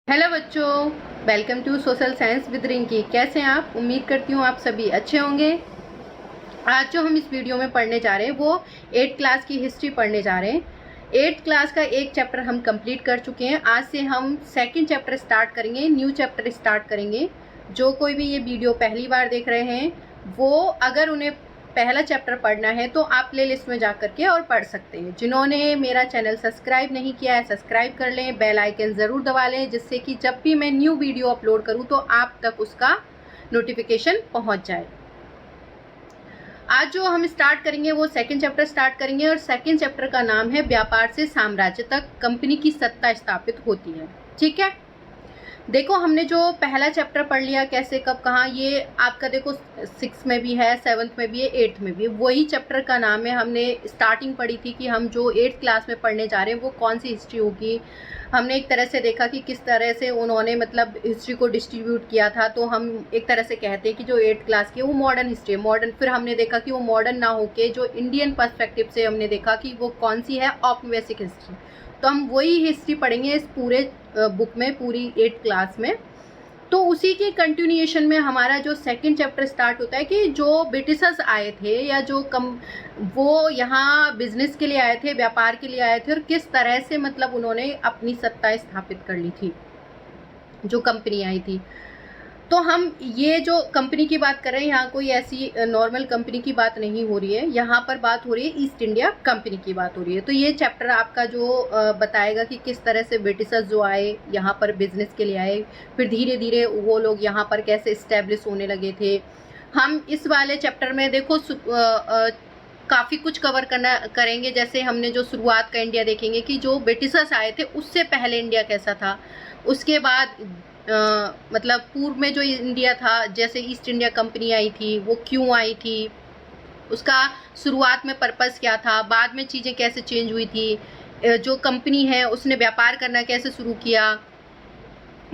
Hello बच्चों, welcome to social science with Rinki. कैसे हैं आप? उम्मीद करती हूँ आप सभी अच्छे होंगे। आज जो हम इस वीडियो में पढ़ने जा रहे हैं वो 8th क्लास की हिस्ट्री पढ़ने जा रहे हैं। 8th क्लास का एक चैप्टर हम कंप्लीट कर चुके हैं। आज से हम सेकंड चैप्टर स्टार्ट करेंगे, न्यू चैप्टर स्टार्ट करेंगे। जो कोई भी ये वीडियो पहली बार देख रहे हैं वो अगर उन्हें पहला चैप्टर पढ़ना है तो आप प्ले लिस्ट में जा करके और पढ़ सकते हैं। जिन्होंने मेरा चैनल सब्सक्राइब नहीं किया है सब्सक्राइब कर लें, बेल आइकन ज़रूर दबा लें, जिससे कि जब भी मैं न्यू वीडियो अपलोड करूं तो आप तक उसका नोटिफिकेशन पहुंच जाए। आज जो हम स्टार्ट करेंगे वो सेकंड चैप्टर स्टार्ट करेंगे और सेकंड चैप्टर का नाम है व्यापार से साम्राज्य तक कंपनी की सत्ता स्थापित होती है। ठीक है, देखो हमने जो पहला चैप्टर पढ़ लिया कैसे कब कहाँ, ये आपका देखो 6 में भी है, 7th में भी है, 8th में भी है। वही चैप्टर का नाम है। हमने स्टार्टिंग पढ़ी थी कि हम जो 8th क्लास में पढ़ने जा रहे हैं वो कौन सी हिस्ट्री होगी। हमने एक तरह से देखा कि किस तरह से उन्होंने मतलब हिस्ट्री को डिस्ट्रीब्यूट किया था। तो हम एक तरह से कहते हैं कि जो 8th क्लास की है वो मॉडर्न हिस्ट्री है। मॉडर्न फिर हमने देखा कि वो मॉडर्न ना होके जो इंडियन पर्सपेक्टिव से हमने देखा कि वो कौन सी है, औपनिवेशिक हिस्ट्री। तो हम वही हिस्ट्री पढ़ेंगे इस पूरे बुक में, पूरी 8th क्लास में। तो उसी के कंटिन्यूएशन में हमारा जो सेकंड चैप्टर स्टार्ट होता है कि जो ब्रिटिशर्स आए थे या जो वो यहाँ बिजनेस के लिए आए थे, व्यापार के लिए आए थे, और किस तरह से मतलब उन्होंने अपनी सत्ता स्थापित कर ली थी, जो कंपनी आई थी। तो हम ये जो कंपनी की बात कर रहे हैं, यहाँ कोई ऐसी नॉर्मल कंपनी की बात नहीं हो रही है, यहाँ पर बात हो रही है ईस्ट इंडिया कंपनी की बात हो रही है। तो ये चैप्टर आपका जो बताएगा कि किस तरह से ब्रिटिशर्स जो आए यहाँ पर बिजनेस के लिए आए, फिर धीरे धीरे वो लोग यहाँ पर कैसे इस्टेब्लिश होने लगे थे। हम इस वाले चैप्टर में देखो काफ़ी कुछ कवर करेंगे। जैसे हमने जो शुरुआत का इंडिया देखेंगे कि जो ब्रिटिशर्स आए थे उससे पहले इंडिया कैसा था, उसके बाद मतलब पूर्व में जो इंडिया था, जैसे ईस्ट इंडिया कंपनी आई थी वो क्यों आई थी, उसका शुरुआत में पर्पस क्या था, बाद में चीज़ें कैसे चेंज हुई थी, जो कंपनी है उसने व्यापार करना कैसे शुरू किया।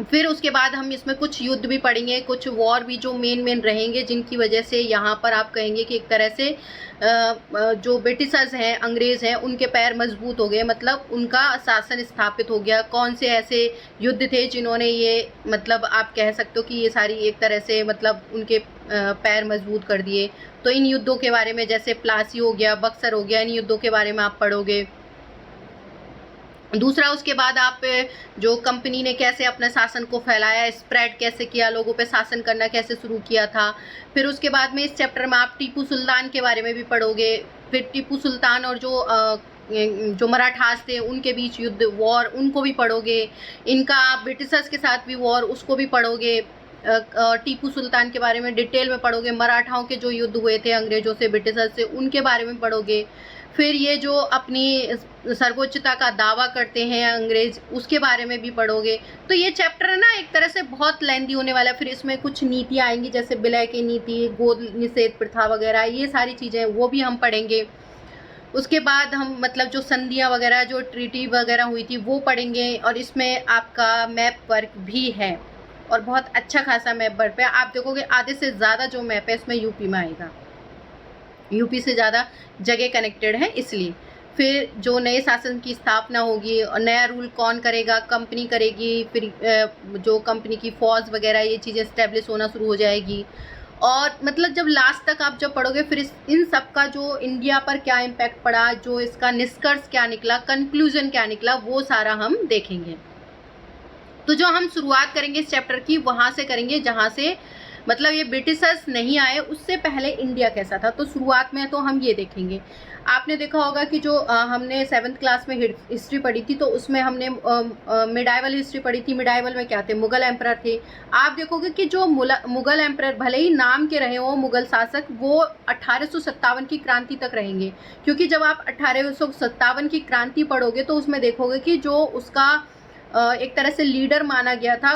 फिर उसके बाद हम इसमें कुछ युद्ध भी पढ़ेंगे, कुछ वॉर भी जो मेन रहेंगे, जिनकी वजह से यहाँ पर आप कहेंगे कि एक तरह से जो ब्रिटिशर्स हैं, अंग्रेज़ हैं, उनके पैर मजबूत हो गए, मतलब उनका शासन स्थापित हो गया। कौन से ऐसे युद्ध थे जिन्होंने ये मतलब आप कह सकते हो कि ये सारी एक तरह से मतलब उनके पैर मजबूत कर दिए। तो इन युद्धों के बारे में, जैसे प्लासी हो गया, बक्सर हो गया, इन युद्धों के बारे में आप पढ़ोगे। दूसरा, उसके बाद आप जो कंपनी ने कैसे अपने शासन को फैलाया, स्प्रेड कैसे किया, लोगों पे शासन करना कैसे शुरू किया था। फिर उसके बाद में इस चैप्टर में आप टीपू सुल्तान के बारे में भी पढ़ोगे। फिर टीपू सुल्तान और जो मराठास थे उनके बीच युद्ध, वॉर, उनको भी पढ़ोगे। इनका ब्रिटिशर्स के साथ भी वॉर, उसको भी पढ़ोगे। टीपू सुल्तान के बारे में डिटेल में पढ़ोगे। मराठाओं के जो युद्ध हुए थे अंग्रेजों से, ब्रिटिशर्स से, उनके बारे में पढ़ोगे। फिर ये जो अपनी सर्वोच्चता का दावा करते हैं अंग्रेज, उसके बारे में भी पढ़ोगे। तो ये चैप्टर है ना एक तरह से बहुत लेंदी होने वाला है। फिर इसमें कुछ नीतियाँ आएंगी, जैसे विलय की नीति, गोद निषेध प्रथा वगैरह, ये सारी चीज़ें वो भी हम पढ़ेंगे। उसके बाद हम मतलब जो संधियाँ वगैरह, जो ट्रीटी वगैरह हुई थी वो पढ़ेंगे। और इसमें आपका मैप वर्क भी है और बहुत अच्छा खासा मैप वर्क है। आप देखोगे आधे से ज़्यादा जो मैप है इसमें यूपी में आएगा, यूपी से ज़्यादा जगह कनेक्टेड है इसलिए। फिर जो नए शासन की स्थापना होगी और नया रूल कौन करेगा, कंपनी करेगी। फिर जो कंपनी की फौज वगैरह, ये चीज़ें इस्टेब्लिश होना शुरू हो जाएगी। और मतलब जब लास्ट तक आप जब पढ़ोगे फिर इन सब का जो इंडिया पर क्या इम्पैक्ट पड़ा, जो इसका निष्कर्ष क्या निकला, कंक्लूजन क्या निकला, वो सारा हम देखेंगे। तो जो हम शुरुआत करेंगे इस चैप्टर की वहाँ से करेंगे जहाँ से मतलब ये ब्रिटिशर्स नहीं आए, उससे पहले इंडिया कैसा था। तो शुरुआत में तो हम ये देखेंगे। आपने देखा होगा कि जो हमने 7th क्लास में हिस्ट्री पढ़ी थी तो उसमें हमने मिडाइवल हिस्ट्री पढ़ी थी। मिडाइवल में क्या थे, मुगल एम्परर थे। आप देखोगे कि जो मुगल एम्परर भले ही नाम के रहे हो मुगल शासक, वो 1857 की क्रांति तक रहेंगे। क्योंकि जब आप 1857 की क्रांति पढ़ोगे तो उसमें देखोगे कि जो उसका एक तरह से लीडर माना गया था,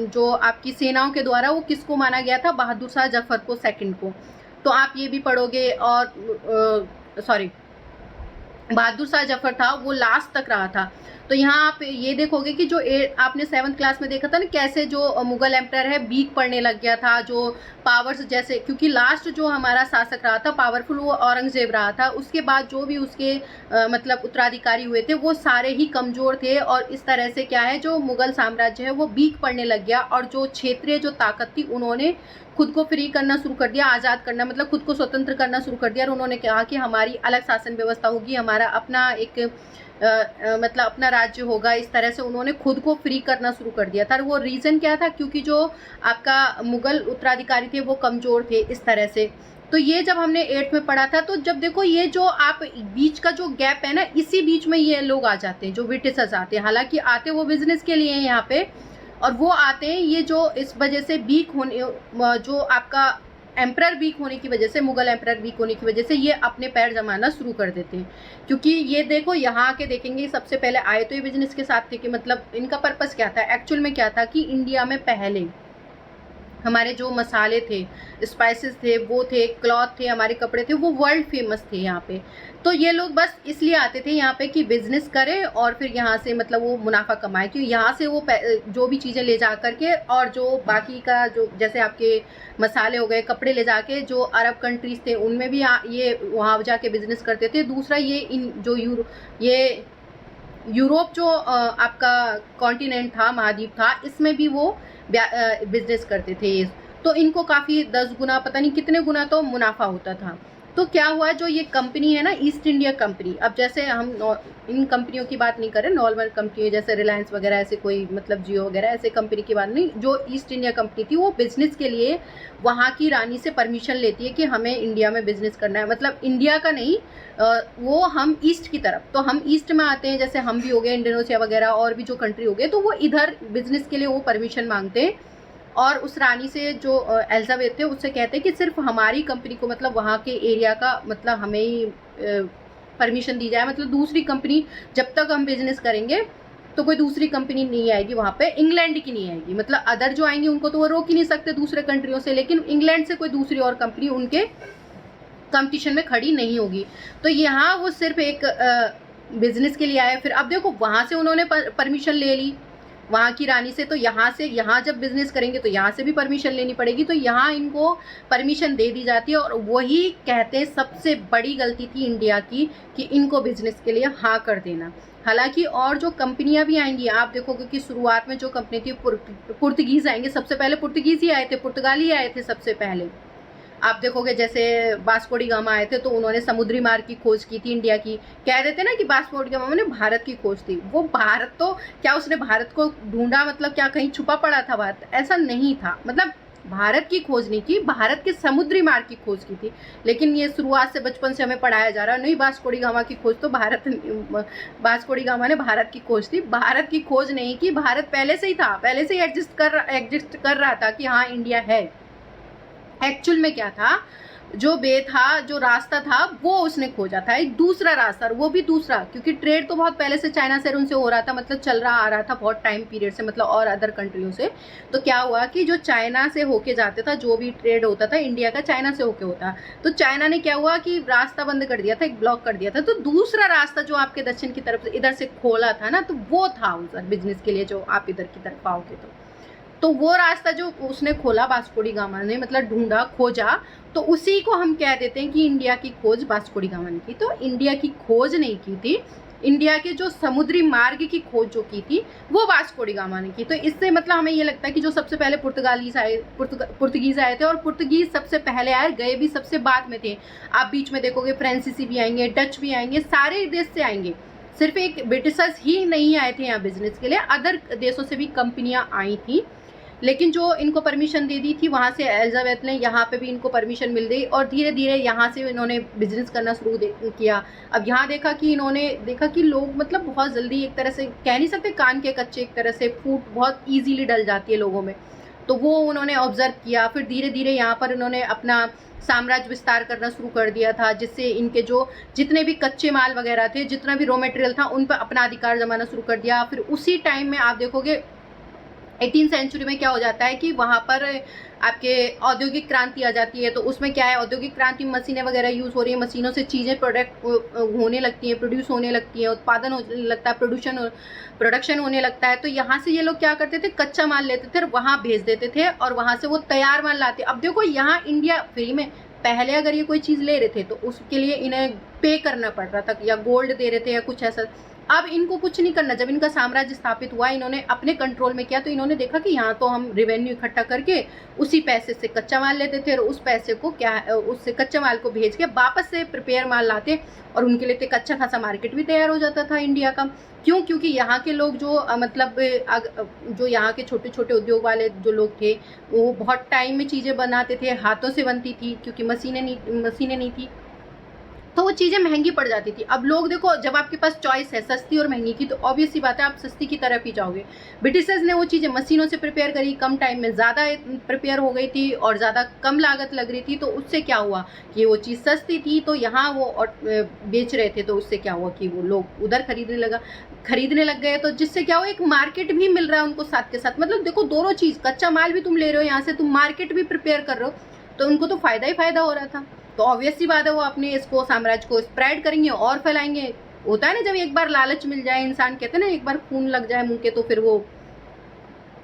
जो आपकी सेनाओं के द्वारा, वो किसको माना गया था, बहादुर शाह जफर को, सेकंड को। तो आप ये भी पढ़ोगे। और बहादुर शाह जफर था वो लास्ट तक रहा था। तो यहाँ आप ये देखोगे कि जो आपने 7th क्लास में देखा था ना, कैसे जो मुगल एम्परर है वीक पड़ने लग गया था, जो पावर्स जैसे, क्योंकि लास्ट जो हमारा शासक रहा था पावरफुल वो औरंगजेब रहा था, उसके बाद जो भी उसके मतलब उत्तराधिकारी हुए थे वो सारे ही कमज़ोर थे, और इस तरह से क्या है जो मुगल साम्राज्य है वो वीक पड़ने लग गया, और जो क्षेत्रीय जो ताकत थी उन्होंने खुद को फ्री करना शुरू कर दिया, आज़ाद करना मतलब खुद को स्वतंत्र करना शुरू कर दिया, और उन्होंने कहा कि हमारी अलग शासन व्यवस्था होगी, हमारा अपना एक मतलब अपना राज्य होगा। इस तरह से उन्होंने खुद को फ्री करना शुरू कर दिया था। वो रीज़न क्या था, क्योंकि जो आपका मुगल उत्तराधिकारी थे वो कमज़ोर थे इस तरह से। तो ये जब हमने 8th में पढ़ा था, तो जब देखो ये जो आप बीच का जो गैप है ना, इसी बीच में ये लोग आ जाते हैं, जो ब्रिटिशर्स आते हैं, हालांकि आते वो बिजनेस के लिए हैं यहाँ पे, और वो आते हैं ये जो इस वजह से वीक होने, जो आपका एम्परर वीक होने की वजह से, मुगल एम्परर वीक होने की वजह से ये अपने पैर जमाना शुरू कर देते हैं। क्योंकि ये देखो यहाँ आके देखेंगे, सबसे पहले आए तो ये बिजनेस के साथ थे कि मतलब इनका पर्पस क्या था, एक्चुअल में क्या था कि इंडिया में पहले हमारे जो मसाले थे, स्पाइसेस थे, वो थे, क्लॉथ थे, हमारे कपड़े थे, वो वर्ल्ड फेमस थे यहाँ पे। तो ये लोग बस इसलिए आते थे यहाँ पे कि बिजनेस करें और फिर यहाँ से मतलब वो मुनाफा कमाए, क्योंकि यहाँ से वो जो भी चीज़ें ले जा करके, और जो बाकी का जो जैसे आपके मसाले हो गए, कपड़े ले जाके जो अरब कंट्रीज थे उनमें भी ये वहाँ जाके बिजनेस करते थे। दूसरा ये इन जो यूरोप जो आपका कॉन्टिनेंट था, महाद्वीप था, इसमें भी वो बिजनेस करते थे। तो इनको काफ़ी 10 गुना पता नहीं कितने गुना तो मुनाफा होता था। तो क्या हुआ, जो ये कंपनी है ना, ईस्ट इंडिया कंपनी, अब जैसे हम इन कंपनियों की बात नहीं कर रहे, नॉर्मल कंपनी जैसे रिलायंस वगैरह, ऐसे कोई मतलब जियो वगैरह ऐसे कंपनी की बात नहीं, जो ईस्ट इंडिया कंपनी थी वो बिजनेस के लिए वहाँ की रानी से परमिशन लेती है कि हमें इंडिया में बिजनेस करना है, मतलब इंडिया का नहीं, वो हम ईस्ट की तरफ, तो हम ईस्ट में आते हैं, जैसे हम भी हो गए, इंडोनेशिया वगैरह और भी जो कंट्री हो गए, तो वो इधर बिजनेस के लिए वो परमिशन मांगते हैं, और उस रानी से जो एलिजाबेथ थे उससे कहते हैं कि सिर्फ हमारी कंपनी को, मतलब वहाँ के एरिया का, मतलब हमें ही परमिशन दी जाए, मतलब दूसरी कंपनी जब तक हम बिजनेस करेंगे तो कोई दूसरी कंपनी नहीं आएगी वहाँ पे, इंग्लैंड की नहीं आएगी, मतलब अदर जो आएंगी उनको तो वो रोक ही नहीं सकते दूसरे कंट्रियों से, लेकिन इंग्लैंड से कोई दूसरी और कंपनी उनके कंपटीशन में खड़ी नहीं होगी। तो यहाँ वो सिर्फ एक बिजनेस के लिए आए। फिर अब देखो वहाँ से उन्होंने परमिशन ले ली वहाँ की रानी से, तो यहाँ से, यहाँ जब बिजनेस करेंगे तो यहाँ से भी परमिशन लेनी पड़ेगी, तो यहाँ इनको परमिशन दे दी जाती है। और वही कहते हैं सबसे बड़ी गलती थी इंडिया की कि इनको बिजनेस के लिए हाँ कर देना। हालांकि और जो कंपनियां भी आएंगी, आप देखोगे कि शुरुआत में जो कंपनी थी पुर्तगीज आएंगे, सबसे पहले पुर्तगीज ही आए थे, पुर्तगाली आए थे सबसे पहले। आप देखोगे जैसे वास्को डी गामा आए थे तो उन्होंने समुद्री मार्ग की खोज की थी इंडिया की। कह देते ना कि वास्को डी गामा ने भारत की खोज थी, वो भारत तो क्या उसने भारत को ढूंढा, मतलब क्या कहीं छुपा पड़ा था भारत, ऐसा नहीं था, मतलब भारत की खोज नहीं की, भारत के समुद्री मार्ग की खोज की थी। लेकिन ये शुरुआत से बचपन से हमें पढ़ाया जा रहा है, नहीं वास्को डी गामा की खोज तो वास्को डी गामा ने भारत की खोज थी, भारत की खोज नहीं की, भारत पहले से ही था, पहले से ही एग्जिस्ट कर रहा था कि हाँ इंडिया है। एक्चुअल में क्या था, जो वे था, जो रास्ता था वो उसने खोजा था, एक दूसरा रास्ता, वो भी दूसरा, क्योंकि ट्रेड तो बहुत पहले से चाइना से उनसे हो रहा था, मतलब चल रहा आ रहा था बहुत टाइम पीरियड से, मतलब और अदर कंट्रियों से। तो क्या हुआ कि जो चाइना से होके जाते था, जो भी ट्रेड होता था इंडिया का चाइना से होके होता, तो चाइना ने क्या हुआ कि रास्ता बंद कर दिया था, एक ब्लॉक कर दिया था, तो दूसरा रास्ता जो आपके दक्षिण की तरफ से इधर से खोला था ना, तो वो था उधर बिजनेस के लिए, जो आप इधर की तरफ आओगे तो वो रास्ता जो उसने खोला वास्को डी गामा ने, मतलब ढूंढा, खोजा, तो उसी को हम कह देते हैं कि इंडिया की खोज वास्को डी गामा ने की। तो इंडिया की खोज नहीं की थी, इंडिया के जो समुद्री मार्ग की खोज जो की थी वो वास्को डी गामा ने की। तो इससे मतलब हमें ये लगता है कि जो सबसे पहले पुर्तगीज आए थे, और पुर्तगीज सबसे पहले आए, गए भी सबसे बाद में थे। आप बीच में देखोगे फ्रांसीसी भी आएंगे, डच भी आएंगे, सारे देश से आएंगे, सिर्फ एक ब्रिटिशर्स ही नहीं आए थे यहाँ बिजनेस के लिए, अदर देशों से भी कंपनियां आई थी। लेकिन जो इनको परमिशन दे दी थी वहाँ से एलिजाबेथ ने, यहाँ पे भी इनको परमिशन मिल गई, और धीरे धीरे यहाँ से इन्होंने बिजनेस करना शुरू किया। अब यहाँ देखा कि इन्होंने देखा कि लोग मतलब बहुत जल्दी, एक तरह से कह नहीं सकते कान के कच्चे, एक तरह से फूट बहुत ईजीली डल जाती है लोगों में, तो वो उन्होंने ऑब्जर्व किया। फिर धीरे धीरे यहाँ पर इन्होंने अपना साम्राज्य विस्तार करना शुरू कर दिया था, जिससे इनके जो जितने भी कच्चे माल वगैरह थे, जितना भी रॉ मटेरियल था, उन पर अपना अधिकार जमाना शुरू कर दिया। फिर उसी टाइम में आप देखोगे 18th सेंचुरी में क्या हो जाता है कि वहाँ पर आपके औद्योगिक क्रांति आ जाती है। तो उसमें क्या है, औद्योगिक क्रांति में मशीनें वगैरह यूज़ हो रही है, मशीनों से चीज़ें प्रोडक्ट होने लगती हैं, प्रोड्यूस होने लगती है, उत्पादन होने लगता है, प्रोडक्शन होने लगता है। तो यहाँ से ये लोग क्या करते थे, कच्चा माल लेते थे और वहाँ भेज देते थे और वहाँ से वो तैयार माल लाते। अब देखो यहाँ इंडिया फ्री में, पहले अगर ये कोई चीज़ ले रहे थे तो उसके लिए इन्हें पे करना पड़ रहा था, या गोल्ड दे रहे थे या कुछ ऐसा। अब इनको कुछ नहीं करना, जब इनका साम्राज्य स्थापित हुआ, इन्होंने अपने कंट्रोल में किया, तो इन्होंने देखा कि यहाँ तो हम रेवेन्यू इकट्ठा करके उसी पैसे से कच्चा माल लेते थे और उस पैसे को क्या, उससे कच्चा माल को भेज के वापस से प्रिपेयर माल लाते और उनके लिए तो अच्छा खासा मार्केट भी तैयार हो जाता था इंडिया का। क्यों? क्योंकि यहाँ के लोग जो मतलब जो यहाँ के छोटे छोटे उद्योग वाले जो लोग थे, वो बहुत टाइम में चीज़ें बनाते थे, हाथों से बनती थी, क्योंकि मशीनें नहीं थी, तो वो चीज़ें महंगी पड़ जाती थी। अब लोग देखो, जब आपके पास चॉइस है सस्ती और महंगी की, तो ऑब्वियस सी बात है आप सस्ती की तरफ ही जाओगे। ब्रिटिशर्स ने वो चीज़ें मशीनों से प्रिपेयर करी, कम टाइम में ज़्यादा प्रिपेयर हो गई थी और ज़्यादा कम लागत लग रही थी, तो उससे क्या हुआ कि वो चीज़ सस्ती थी, तो यहाँ वो बेच रहे थे, तो उससे क्या हुआ कि वो लोग उधर खरीदने लग गए। तो जिससे क्या हुआ, एक मार्केट भी मिल रहा है उनको साथ के साथ। मतलब देखो, दोनों चीज़, कच्चा माल भी तुम ले रहे हो यहाँ से, तुम मार्केट भी प्रिपेयर कर रहे हो, तो उनको तो फ़ायदा ही फ़ायदा हो रहा था। तो ऑब्वियस सी बात है, वो अपने इसको साम्राज्य को स्प्रेड करेंगे और फैलाएंगे। होता है ना, जब एक बार लालच मिल जाए, इंसान कहते हैं ना, एक बार खून लग जाए मुंह के, तो फिर वो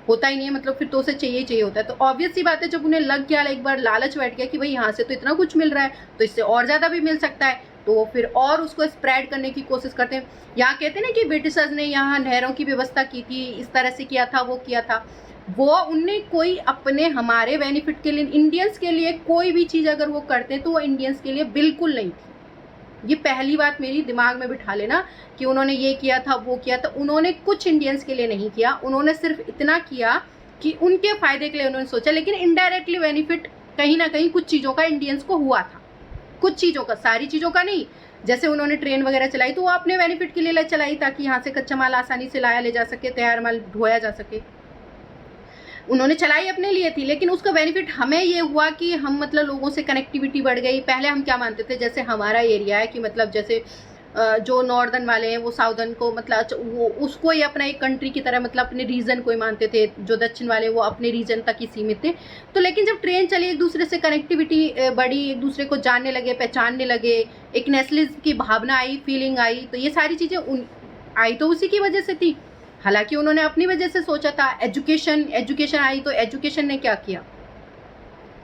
होता ही नहीं है, मतलब फिर तो उसे चाहिए होता है। तो ऑब्वियस सी बात है, जब उन्हें लग गया, एक बार लालच बैठ गया कि भाई यहाँ से तो इतना कुछ मिल रहा है, तो इससे और ज़्यादा भी मिल सकता है, तो वो फिर और उसको स्प्रेड करने की कोशिश करते हैं। यहाँ कहते हैं ना कि ब्रिटिशर्स ने यहाँ नहरों की व्यवस्था की थी, इस तरह से किया था, वो किया था, वो उनने कोई अपने हमारे बेनिफिट के लिए, इंडियंस के लिए कोई भी चीज़ अगर वो करते तो वो इंडियंस के लिए बिल्कुल नहीं थी। ये पहली बात मेरी दिमाग में बिठा लेना कि उन्होंने ये किया था, वो किया था, उन्होंने कुछ इंडियंस के लिए नहीं किया। उन्होंने सिर्फ इतना किया कि उनके फायदे के लिए उन्होंने सोचा, लेकिन इनडायरेक्टली बेनिफिट कहीं ना कहीं कुछ चीज़ों का इंडियंस को हुआ था, कुछ चीज़ों का, सारी चीज़ों का नहीं। जैसे उन्होंने ट्रेन वगैरह चलाई, तो वो अपने बेनिफिट के लिए चलाई, ताकि यहाँ से कच्चा माल आसानी से लाया ले जा सके, तैयार माल ढोया जा सके। उन्होंने चलाई अपने लिए थी, लेकिन उसका बेनिफिट हमें ये हुआ कि हम मतलब लोगों से कनेक्टिविटी बढ़ गई। पहले हम क्या मानते थे, जैसे हमारा एरिया है कि मतलब जैसे जो नॉर्दर्न वाले हैं वो साउदर्न को मतलब वो उसको ही अपना एक कंट्री की तरह, मतलब अपने रीजन को ही मानते थे। जो दक्षिण वाले वो अपने रीजन तक ही सीमित थे। तो लेकिन जब ट्रेन चली, एक दूसरे से कनेक्टिविटी बढ़ी, एक दूसरे को जानने लगे, पहचानने लगे, एक नेशनलिज्म की भावना आई, फीलिंग आई, तो ये सारी चीज़ें आई तो उसी की वजह से थी। हालांकि उन्होंने अपनी वजह से सोचा था। एजुकेशन आई, तो एजुकेशन ने क्या किया,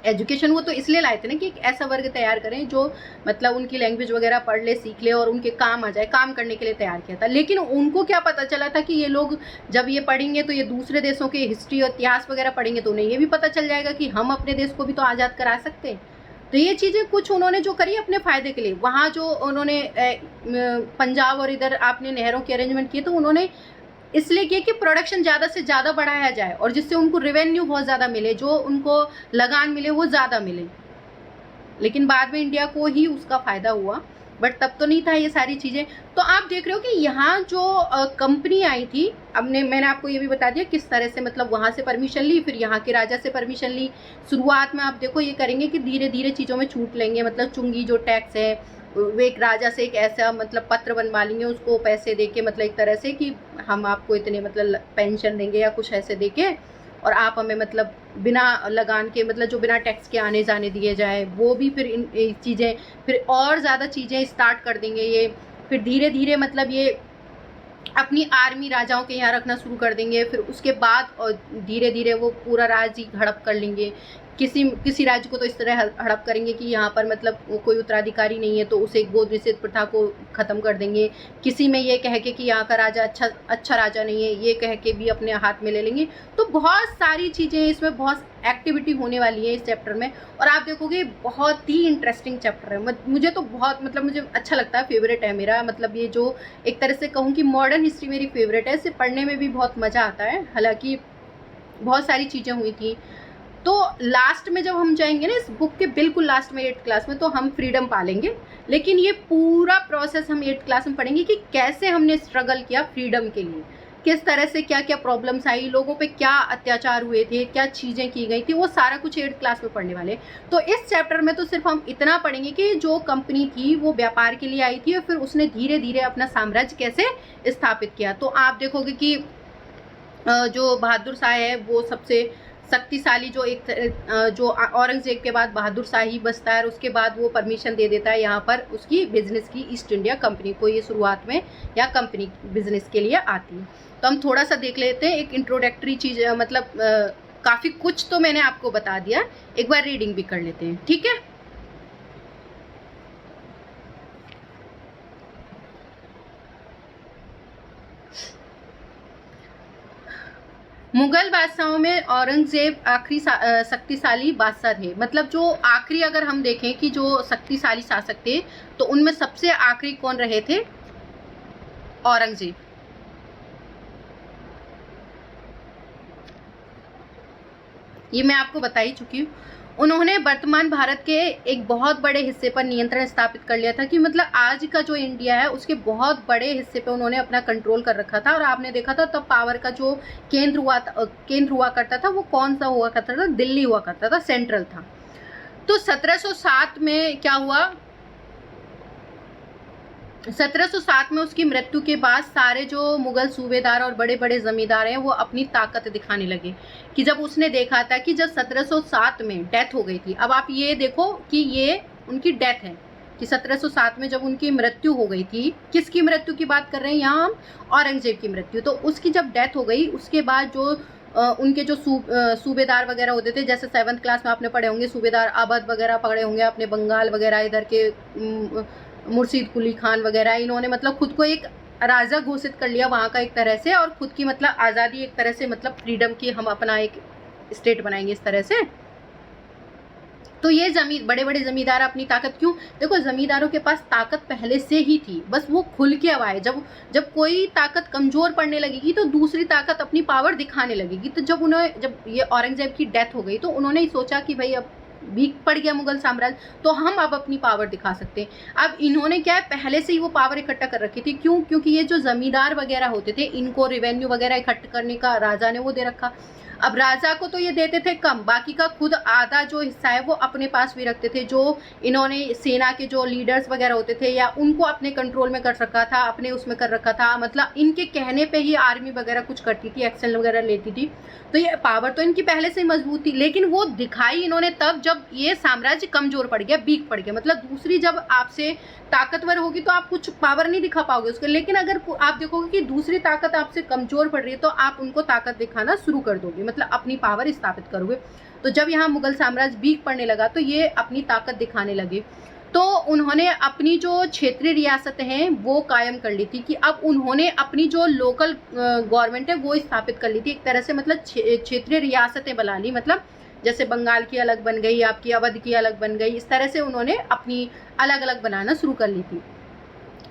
एजुकेशन वो तो इसलिए लाए थे ना कि एक ऐसा वर्ग तैयार करें जो मतलब उनकी लैंग्वेज वगैरह पढ़ ले, सीख ले और उनके काम आ जाए, काम करने के लिए तैयार किया था। लेकिन उनको क्या पता चला था कि ये लोग जब ये पढ़ेंगे तो ये दूसरे देशों के हिस्ट्री और इतिहास वगैरह पढ़ेंगे, तो उन्हें ये भी पता चल जाएगा कि हम अपने देश को भी तो आज़ाद करा सकते हैं। तो ये चीज़ें कुछ उन्होंने जो करी अपने फ़ायदे के लिए। वहाँ जो उन्होंने पंजाब और इधर आपने नहरों के अरेंजमेंट किए, तो उन्होंने इसलिए किया कि प्रोडक्शन ज़्यादा से ज़्यादा बढ़ाया जाए और जिससे उनको रेवेन्यू बहुत ज़्यादा मिले, जो उनको लगान मिले वो ज़्यादा मिले। लेकिन बाद में इंडिया को ही उसका फ़ायदा हुआ, बट तब तो नहीं था ये सारी चीज़ें। तो आप देख रहे हो कि यहाँ जो कंपनी आई थी, मैंने आपको ये भी बता दिया किस तरह से मतलब वहाँ से परमिशन ली, फिर यहाँ के राजा से परमिशन ली। शुरुआत में आप देखो ये करेंगे कि धीरे धीरे चीज़ों में छूट लेंगे, मतलब चुंगी जो टैक्स है वो एक राजा से एक ऐसा मतलब पत्र बनवा लेंगे, उसको पैसे देके, मतलब एक तरह से कि हम आपको इतने मतलब पेंशन देंगे या कुछ ऐसे देके, और आप हमें मतलब बिना लगान के, मतलब जो बिना टैक्स के आने जाने दिए जाए, वो भी फिर इन चीज़ें, फिर और ज़्यादा चीज़ें स्टार्ट कर देंगे ये। फिर धीरे धीरे मतलब ये अपनी आर्मी राजाओं के यहाँ रखना शुरू कर देंगे। फिर उसके बाद और धीरे धीरे वो पूरा राज्य हड़प कर लेंगे। किसी राज्य को तो इस तरह हड़प करेंगे कि यहाँ पर मतलब कोई उत्तराधिकारी नहीं है, तो उसे गोद निषेध प्रथा को ख़त्म कर देंगे। किसी में ये कह के कि यहाँ का राजा अच्छा राजा नहीं है, ये कह के भी अपने हाथ में ले लेंगे। तो बहुत सारी चीज़ें इसमें, बहुत एक्टिविटी होने वाली है इस चैप्टर में, और आप देखोगे बहुत ही इंटरेस्टिंग चैप्टर है। मुझे तो बहुत मतलब मुझे अच्छा लगता है, फेवरेट है मेरा। मतलब ये जो एक तरह से कहूँ कि मॉडर्न हिस्ट्री मेरी फेवरेट है, इसे पढ़ने में भी बहुत मज़ा आता है। हालांकि बहुत सारी चीज़ें हुई थी। तो लास्ट में जब हम जाएंगे ना इस बुक के बिल्कुल लास्ट में 8th क्लास में, तो हम फ्रीडम पालेंगे। लेकिन ये पूरा प्रोसेस हम 8th क्लास में पढ़ेंगे कि कैसे हमने स्ट्रगल किया फ्रीडम के लिए, किस तरह से क्या क्या प्रॉब्लम्स आई, लोगों पे क्या अत्याचार हुए थे, क्या चीज़ें की गई थी, वो सारा कुछ 8th क्लास में पढ़ने वाले। तो इस चैप्टर में तो सिर्फ हम इतना पढ़ेंगे कि जो कंपनी थी वो व्यापार के लिए आई थी और फिर उसने धीरे धीरे अपना साम्राज्य कैसे स्थापित किया। तो आप देखोगे कि जो बहादुर शाह है वो सबसे शक्तिशाली, जो जो औरंगजेब के बाद बहादुर शाह ही बसता है, और उसके बाद वो परमिशन दे देता है यहाँ पर उसकी बिजनेस की, ईस्ट इंडिया कंपनी को, ये शुरुआत में या कंपनी बिजनेस के लिए आती है। तो हम थोड़ा सा देख लेते हैं, एक इंट्रोडक्टरी चीज़, मतलब काफ़ी कुछ तो मैंने आपको बता दिया, एक बार रीडिंग भी कर लेते हैं, ठीक है। मुगल बादशाहों में औरंगजेब आखिरी शक्तिशाली बादशाह थे। मतलब जो आखिरी, अगर हम देखें कि जो शक्तिशाली शासक थे, तो उनमें सबसे आखिरी कौन रहे थे? औरंगजेब। ये मैं आपको बता ही चुकी हूँ। उन्होंने वर्तमान भारत के एक बहुत बड़े हिस्से पर नियंत्रण स्थापित कर लिया था, कि मतलब आज का जो इंडिया है उसके बहुत बड़े हिस्से पे उन्होंने अपना कंट्रोल कर रखा था। और आपने देखा था तब पावर का जो केंद्र हुआ करता था, वो कौन सा हुआ करता था? दिल्ली हुआ करता था, सेंट्रल था। तो 1707 में क्या हुआ? 1707 में उसकी मृत्यु के बाद सारे जो मुगल सूबेदार और बड़े बड़े जमींदार हैं वो अपनी ताकत दिखाने लगे, कि जब उसने देखा था कि जब 1707 में डेथ हो गई थी, अब आप ये देखो कि ये उनकी डेथ है, कि 1707 में जब उनकी मृत्यु हो गई थी, किसकी मृत्यु की बात कर रहे हैं यहाँ हम? औरंगजेब की मृत्यु। तो उसकी जब डेथ हो गई, उसके बाद जो उनके जो सूबेदार वगैरह होते थे, जैसे 7th क्लास में आपने पढ़े होंगे, सूबेदार अवध वगैरह पढ़े होंगे अपने, बंगाल वगैरह इधर के मुर्शीद कुली खान वगैरह, इन्होंने मतलब खुद को एक राजा घोषित कर लिया वहाँ का एक तरह से, और खुद की मतलब आज़ादी एक तरह से, मतलब फ्रीडम की, हम अपना एक स्टेट बनाएंगे इस तरह से। तो ये बड़े बड़े जमींदार अपनी ताकत, क्यों? देखो जमींदारों के पास ताकत पहले से ही थी, बस वो खुल के अब आए। जब कोई ताकत कमजोर पड़ने लगेगी तो दूसरी ताकत अपनी पावर दिखाने लगेगी। तो जब ये औरंगजेब की डेथ हो गई, तो उन्होंने ही सोचा कि भाई अब वीक पड़ गया मुगल साम्राज्य, तो हम अब अपनी पावर दिखा सकते हैं। अब इन्होंने क्या है, पहले से ही वो पावर इकट्ठा कर रखी थी। क्यों? क्योंकि ये जो जमींदार वगैरह होते थे, इनको रेवेन्यू वगैरह इकट्ठा करने का राजा ने वो दे रखा। अब राजा को तो ये देते थे कम, बाकी का खुद आधा जो हिस्सा है वो अपने पास भी रखते थे। जो इन्होंने सेना के जो लीडर्स वगैरह होते थे, या उनको अपने कंट्रोल में कर रखा था, अपने उसमें कर रखा था, मतलब इनके कहने पे ही आर्मी वगैरह कुछ करती थी, एक्शन वगैरह लेती थी। तो ये पावर तो इनकी पहले से ही मजबूत थी, लेकिन वो दिखाई इन्होंने तब जब ये साम्राज्य कमजोर पड़ गया, वीक पड़ गया। मतलब दूसरी जब आपसे ताकतवर होगी तो आप कुछ पावर नहीं दिखा पाओगे उसके, लेकिन अगर आप देखोगे कि दूसरी ताकत आपसे कमजोर पड़ रही है, तो आप उनको ताकत दिखाना शुरू कर दोगे, मतलब अपनी पावर स्थापित करोगे। तो जब यहाँ मुगल साम्राज्य वीक पड़ने लगा, तो ये अपनी ताकत दिखाने लगे। तो उन्होंने अपनी जो क्षेत्रीय रियासतें हैं वो कायम कर ली थी, कि अब उन्होंने अपनी जो लोकल गवर्नमेंट है वो स्थापित कर ली थी एक तरह से, मतलब क्षेत्रीय रियासतें बना ली। मतलब जैसे बंगाल की अलग बन गई, आपकी अवध की अलग बन गई, इस तरह से उन्होंने अपनी अलग अलग बनाना शुरू कर ली थी।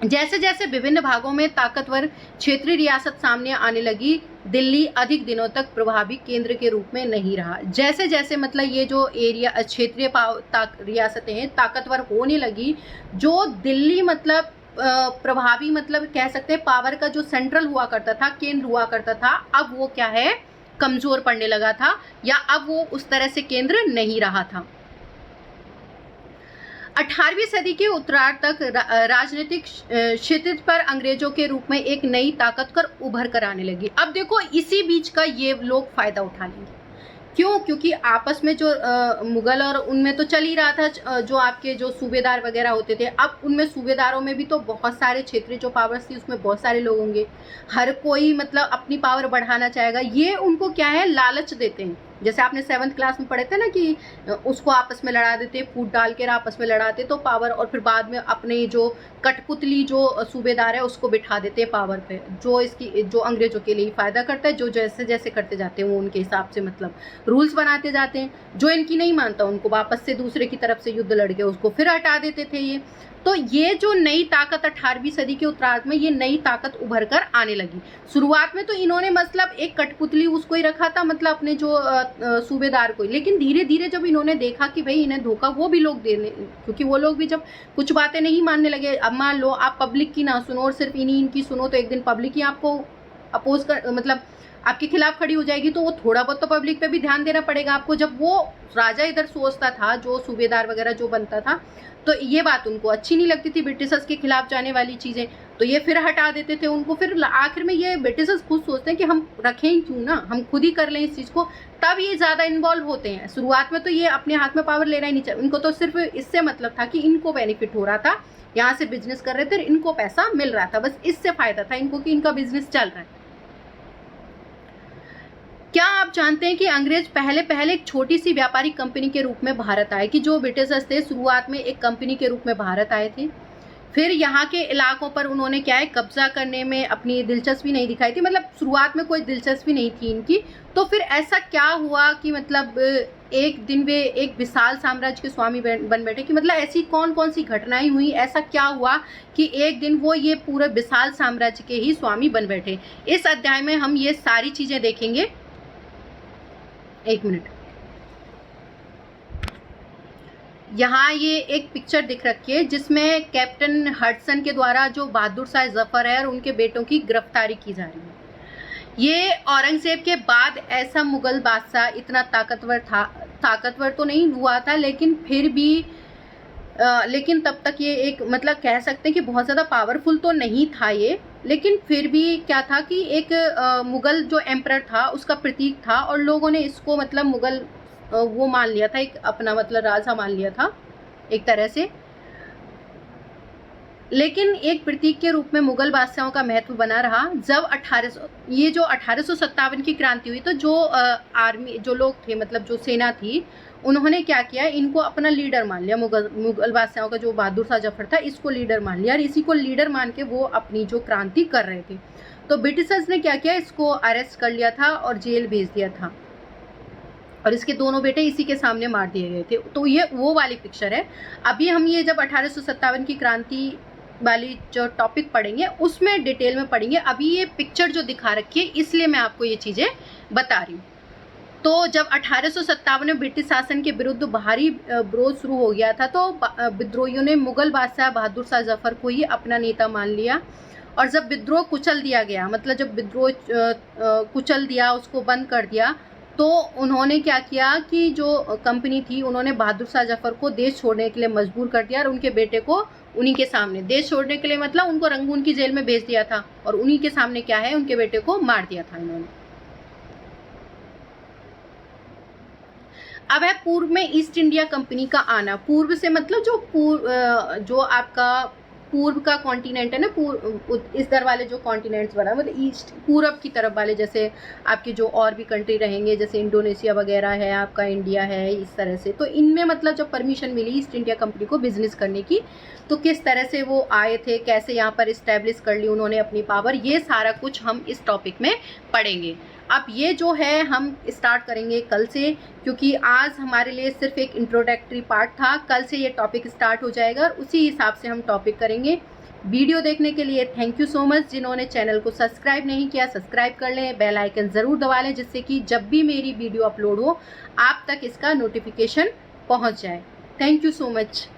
जैसे जैसे विभिन्न भागों में ताकतवर क्षेत्रीय रियासत सामने आने लगी, दिल्ली अधिक दिनों तक प्रभावी केंद्र के रूप में नहीं रहा। जैसे जैसे मतलब ये जो एरिया क्षेत्रीय रियासतें हैं ताकतवर होने लगी, जो दिल्ली मतलब प्रभावी, मतलब कह सकते हैं पावर का जो सेंट्रल हुआ करता था, केंद्र हुआ करता था, अब वो क्या है, कमजोर पड़ने लगा था, या अब वो उस तरह से केंद्र नहीं रहा था। 18वीं सदी के उत्तरार्ध तक राजनीतिक क्षितिज पर अंग्रेजों के रूप में एक नई ताकत कर उभर कर आने लगी। अब देखो इसी बीच का ये लोग फायदा उठा लेंगे। क्यों? क्योंकि आपस में जो मुगल और उनमें तो चल ही रहा था, जो आपके जो सूबेदार वगैरह होते थे, अब उनमें सूबेदारों में भी तो बहुत सारे क्षेत्रीय जो पावर्स थी उसमें बहुत सारे लोग होंगे, हर कोई मतलब अपनी पावर बढ़ाना चाहेगा। ये उनको क्या है, लालच देते हैं। जैसे आपने 7th क्लास में पढ़े थे ना कि उसको आपस में लड़ा देते, फूट डाल के आपस में लड़ाते तो पावर, और फिर बाद में अपने जो कठपुतली जो सूबेदार है उसको बिठा देते हैं पावर पे, जो अंग्रेजों के लिए फायदा करता है, जो जैसे जैसे करते जाते हैं वो उनके हिसाब से मतलब रूल्स बनाते जाते हैं। जो इनकी नहीं मानता उनको वापस से दूसरे की तरफ से युद्ध लड़ के उसको फिर हटा देते थे ये। तो ये जो नई ताकत 18वीं सदी के उत्तरार्ध में ये नई ताकत उभर कर आने लगी। शुरुआत में तो इन्होंने मतलब एक कठपुतली उसको ही रखा था, मतलब अपने जो सूबेदार को ही, लेकिन धीरे धीरे जब इन्होंने देखा कि भाई इन्हें धोखा वो भी लोग देने, क्योंकि वो लोग भी जब कुछ बातें नहीं मानने लगे, अब मान लो आप पब्लिक की ना सुनो और सिर्फ इनकी सुनो, तो एक दिन पब्लिक ही आपको अपोज कर, मतलब आपके खिलाफ खड़ी हो जाएगी। तो वो थोड़ा बहुत तो पब्लिक पे भी ध्यान देना पड़ेगा आपको। जब वो राजा इधर सोचता था, जो सूबेदार वगैरह जो बनता था, तो ये बात उनको अच्छी नहीं लगती थी, ब्रिटिशर्स के खिलाफ जाने वाली चीज़ें। तो ये फिर हटा देते थे उनको। फिर आखिर में ये ब्रिटिशर्स खुद सोचते हैं कि हम रखें ही क्यों ना, हम खुद ही कर लें इस चीज़ को, तब ये ज़्यादा इन्वॉल्व होते हैं। शुरुआत में तो ये अपने हाथ में पावर लेना ही नहीं चाहिए, इनको तो सिर्फ इससे मतलब था कि इनको बेनिफिट हो रहा था, यहाँ से बिजनेस कर रहे थे, इनको पैसा मिल रहा था, बस इससे फायदा था इनको कि इनका बिजनेस चल रहा है। क्या आप जानते हैं कि अंग्रेज पहले एक छोटी सी व्यापारिक कंपनी के रूप में भारत आए, कि जो ब्रिटिशर्स थे शुरुआत में एक कंपनी के रूप में भारत आए थे, फिर यहाँ के इलाकों पर उन्होंने क्या है कब्जा करने में अपनी दिलचस्पी नहीं दिखाई थी, मतलब शुरुआत में कोई दिलचस्पी नहीं थी इनकी। तो फिर ऐसा क्या हुआ कि मतलब एक दिन वे एक विशाल साम्राज्य के स्वामी बन बैठे, कि मतलब ऐसी कौन कौन सी घटनाएं हुई, ऐसा क्या हुआ कि एक दिन वो ये पूरे विशाल साम्राज्य के ही स्वामी बन बैठे। इस अध्याय में हम ये सारी चीजें देखेंगे। एक मिनट, यहाँ ये एक पिक्चर दिख रखी है जिसमें कैप्टन हडसन के द्वारा जो बहादुर शाह जफर है और उनके बेटों की गिरफ्तारी की जा रही है। ये औरंगजेब के बाद ऐसा मुगल बादशाह इतना ताकतवर तो नहीं हुआ था, लेकिन फिर भी लेकिन तब तक ये एक मतलब कह सकते हैं कि बहुत ज़्यादा पावरफुल तो नहीं था ये, लेकिन फिर भी क्या था कि एक मुगल जो एम्परर था उसका प्रतीक था, और लोगों ने इसको मतलब मुगल वो मान लिया था, एक अपना मतलब राजा मान लिया था एक तरह से। लेकिन एक प्रतीक के रूप में मुगल बादशाहों का महत्व बना रहा। जब 1857 की क्रांति हुई तो जो आर्मी जो लोग थे मतलब जो सेना थी उन्होंने क्या किया, इनको अपना लीडर मान लिया। मुगल बादशाहों का जो बहादुर शाह जफर था इसको लीडर मान लिया, और इसी को लीडर मान के वो अपनी जो क्रांति कर रहे थे। तो ब्रिटिशर्स ने क्या किया, इसको अरेस्ट कर लिया था और जेल भेज दिया था, और इसके दोनों बेटे इसी के सामने मार दिए गए थे। तो ये वो वाली पिक्चर है। अभी हम ये जब 1857 की क्रांति वाली जो टॉपिक पढ़ेंगे उसमें डिटेल में पढ़ेंगे। अभी ये पिक्चर जो दिखा रखी है इसलिए मैं आपको ये चीज़ें बता रही हूँ। तो जब 1857 में ब्रिटिश शासन के विरुद्ध भारी विरोध शुरू हो गया था, तो विद्रोहियों ने मुगल बादशाह बहादुर शाह जफर को ही अपना नेता मान लिया। और जब विद्रोह कुचल दिया गया, मतलब जब विद्रोह कुचल दिया, उसको बंद कर दिया, तो उन्होंने क्या किया कि जो कंपनी थी उन्होंने बहादुर शाह जफर को देश छोड़ने के लिए मजबूर कर दिया, और उनके बेटे को उन्हीं के सामने देश छोड़ने के लिए मतलब उनको रंगून की जेल में भेज दिया था, और उन्हीं के सामने क्या है उनके बेटे को मार दिया था इन्होंने। अब है पूर्व में ईस्ट इंडिया कंपनी का आना। पूर्व से मतलब जो आपका पूर्व का कॉन्टिनेंट है ना, इधर वाले जो कॉन्टिनेंट्स बना मतलब ईस्ट पूरब की तरफ वाले, जैसे आपके जो और भी कंट्री रहेंगे जैसे इंडोनेशिया वगैरह है, आपका इंडिया है, इस तरह से। तो इनमें मतलब जब परमिशन मिली ईस्ट इंडिया कंपनी को बिजनेस करने की, तो किस तरह से वो आए थे, कैसे यहाँ पर इस्टेब्लिश कर ली उन्होंने अपनी पावर, ये सारा कुछ हम इस टॉपिक में पढ़ेंगे। अब ये जो है हम स्टार्ट करेंगे कल से, क्योंकि आज हमारे लिए सिर्फ एक इंट्रोडक्टरी पार्ट था। कल से ये टॉपिक स्टार्ट हो जाएगा और उसी हिसाब से हम टॉपिक करेंगे। वीडियो देखने के लिए थैंक यू सो मच। जिन्होंने चैनल को सब्सक्राइब नहीं किया सब्सक्राइब कर लें, बेल आइकन ज़रूर दबा लें, जिससे कि जब भी मेरी वीडियो अपलोड हो आप तक इसका नोटिफिकेशन पहुंच जाए। Thank you so much.